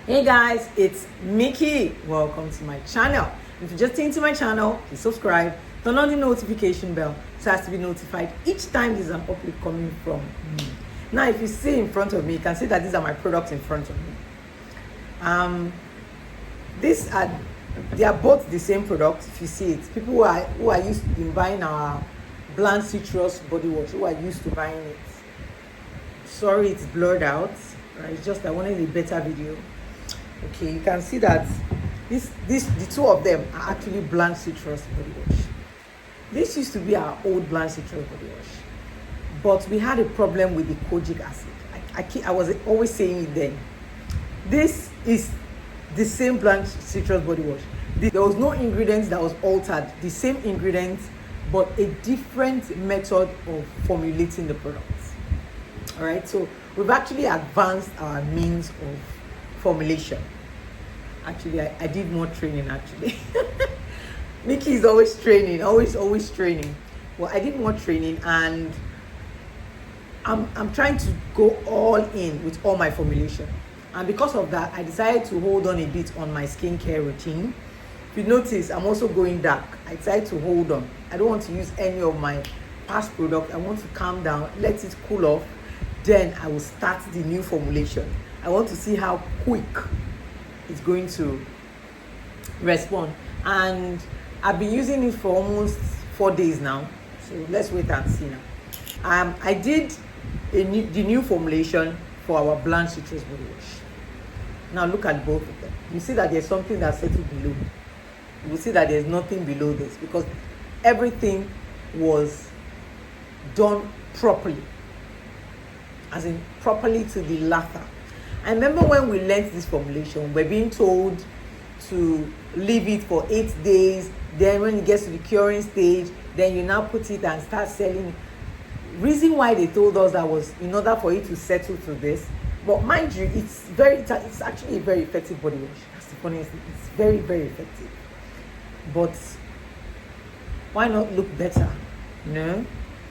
Hey guys, it's Mickey. Welcome to my channel. If you're just into my channel, please subscribe, turn on the notification bell so as to be notified each time there's an upload coming from me. Now, if you see in front of me, you can see that these are my products in front of me. They are both the same product. If you see it, people who are used to buying our Bland Citrus body wash, who are used to buying it. Sorry, it's blurred out. Right? It's just I wanted a better video. Okay, you can see that the two of them are actually Bland Citrus body wash. This used to be our old Bland Citrus body wash, but we had a problem with the kojic acid. I was always saying it then. This is the same Bland Citrus body wash. There was no ingredients that was altered. The same ingredients, but a different method of formulating the products. All right, so we've actually advanced our means of formulation. Actually, I did more training actually. Mickey is always training, always training. Well, I did more training, and I'm trying to go all in with all my formulation. And because of that, I decided to hold on a bit on my skincare routine. If you notice, I'm also going dark. I decided to hold on. I don't want to use any of my past products. I want to calm down, let it cool off. Then I will start the new formulation. I want to see how quick it's going to respond. And I've been using it for almost 4 days now. So let's wait and see now. I did the new formulation for our Bland Citrus body wash. Now look at both of them. You see that there's something that's settled below. You will see that there's nothing below this because everything was done properly. As in properly to the lather. I remember when we learned this formulation, we're being told to leave it for 8 days. Then when it gets to the curing stage, then you now put it and start selling it. Reason why they told us that was in order for it to settle to this. But mind you, it's actually a very effective body wash. That's the funniest thing. It's very, very effective. But why not look better? You know?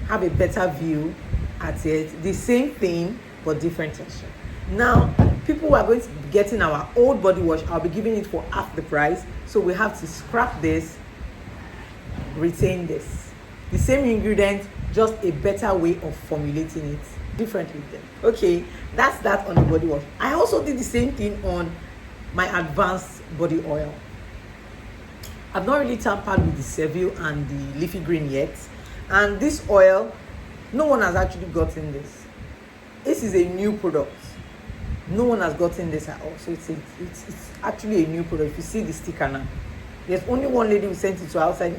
Have a better view at it. The same thing, but different texture. Now, people who are going to be getting our old body wash, I'll be giving it for half the price. So we have to scrap this, retain this. The same ingredient, just a better way of formulating it differently then. Okay, that's that on the body wash. I also did the same thing on my advanced body oil. I've not really tampered with the Seville and the leafy green yet. And this oil, no one has actually gotten this. This is a new product. No one has gotten this at all. So it's actually a new product. If you see the sticker now, there's only one lady who sent it to outside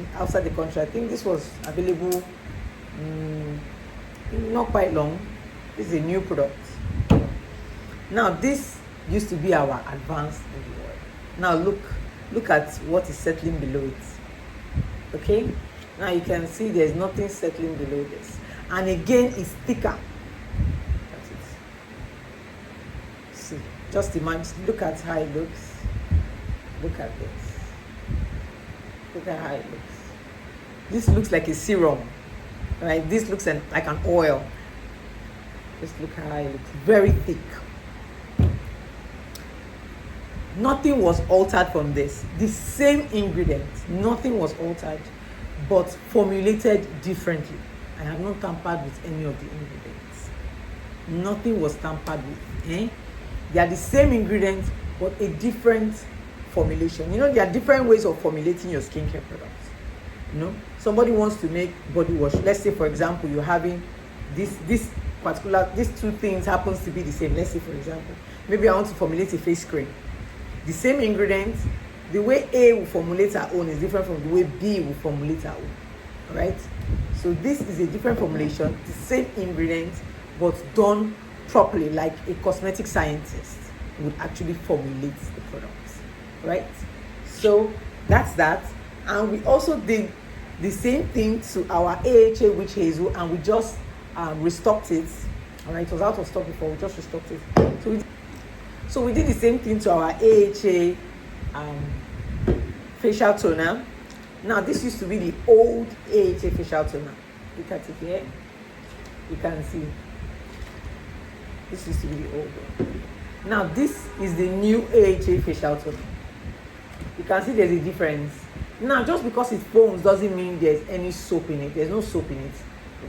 the country. I think this was available not quite long. This is a new product. Now this used to be our advanced body oil. Now look at what is settling below it. Okay? Now you can see there's nothing settling below this. And again, it's thicker. That's it. See, just imagine, look at how it looks. Look at this. Look at how it looks. This looks like a serum, right? This looks like an oil. Just look how it looks. Very thick. Nothing was altered from this. The same ingredients. Nothing was altered, but formulated differently. I have not tampered with any of the ingredients. Nothing was tampered with. They are the same ingredients, but a different formulation. You know, there are different ways of formulating your skincare products. You know, somebody wants to make body wash. Let's say, for example, you're having these two things happens to be the same. Let's say, for example, maybe I want to formulate a face cream. The same ingredients, the way A will formulate her own is different from the way B will formulate her own. Right? So this is a different formulation, the same ingredients, but done properly, like a cosmetic scientist would actually formulate the products. Right? So that's that. And we also did the same thing to our AHA witch hazel, and we just restocked it. All right, it was out of stock before, we just restocked it. So we did the same thing to our AHA facial toner. Now this used to be the old AHA facial toner. Look at it here. You can see. This used to be the old one. Now this is the new AHA facial toner. You can see there's a difference. Now just because it foams doesn't mean there's any soap in it. There's no soap in it.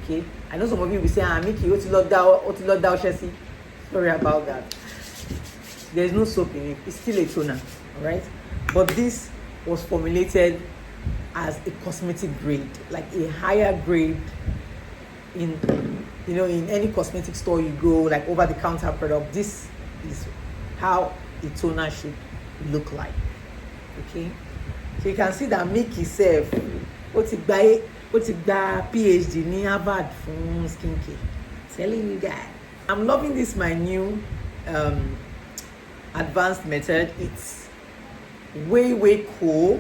Okay, I know some of you will be saying, Mickey, what you love Chelsea. Sorry about that. There's no soap in it. It's still a toner, all right? But this was formulated as a cosmetic grade, like a higher grade in any cosmetic store you go, like over the counter product. This is how a toner should look like. Okay, so you can see that Mickey self, what's it by PhD ní Harvard for skincare. Telling you that I'm loving this, my new advanced method. It's way cool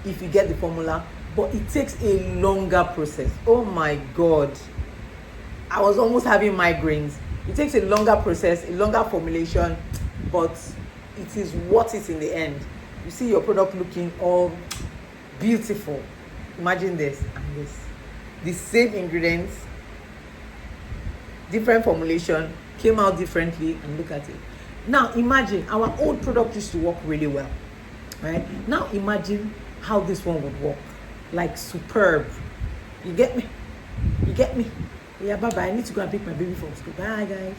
if you get the formula, but it takes a longer process. Oh my god, I was almost having migraines. It takes a longer process, a longer formulation, but it is worth it in the end. You see your product looking all beautiful. Imagine this and this. The same ingredients, different formulation, came out differently, and look at it. Now imagine our old product used to work really well, right? Now imagine how this one would work. Like superb. You get me? Yeah, bye-bye. I need to go and pick my baby from school. Bye, guys.